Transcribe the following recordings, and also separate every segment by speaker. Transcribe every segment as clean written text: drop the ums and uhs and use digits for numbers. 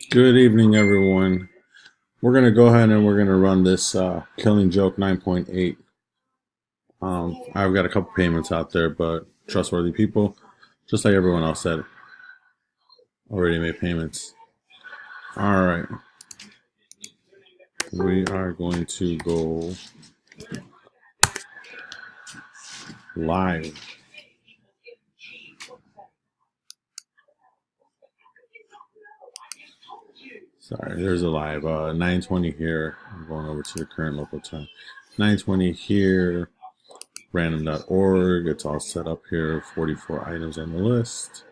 Speaker 1: Good evening, everyone. We're going to go ahead and we're going to run this Killing Joke 9.8. I've got a couple payments out there, but trustworthy people, just like everyone else said, already made payments. All right. We are going to go live. Sorry, there's a live 9:20 here. I'm going over to the current local time. 9:20 here. Random.org. It's all set up here. 44 items on the list.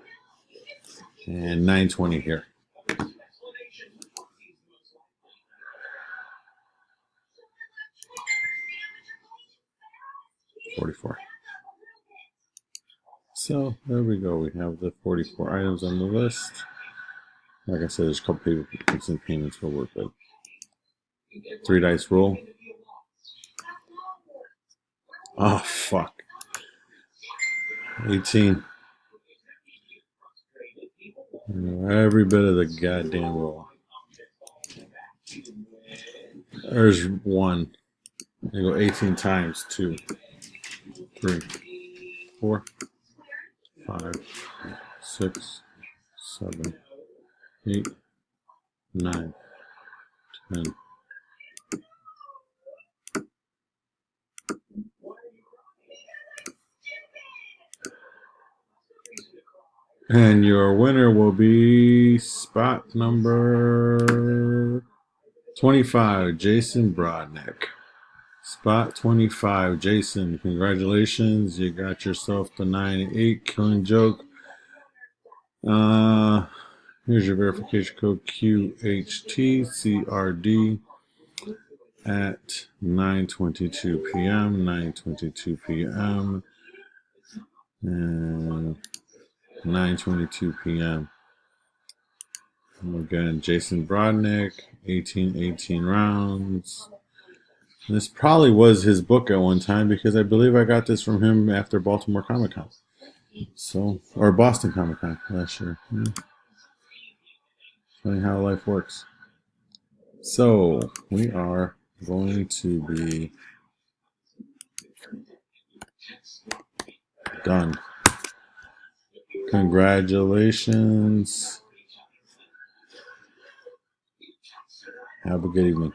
Speaker 1: And 9:20 here. $44. So there we go. We have the 44 items on the list. Like I said, there's a couple payments and payments we'll work with. 3 dice roll. Oh, fuck. 18. Every bit of the goddamn roll. There's 1. I go 18 times 2, 3, 4, 5, 6, 7, 8, 9, 10. And your winner will be spot number 25, Jason Brodnick. Spot 25, Jason. Congratulations. You got yourself the 9-8 Killing Joke. Here's your verification code QHTCRD at 9:22 p.m. 9:22 p.m. and 9:22 p.m. Again, Jason Brodnick, 18 rounds. This probably was his book at one time because I believe I got this from him after Baltimore Comic Con. So, or Boston Comic Con last year. Yeah. Funny how life works. So, we are going to be done. Congratulations. Have a good evening.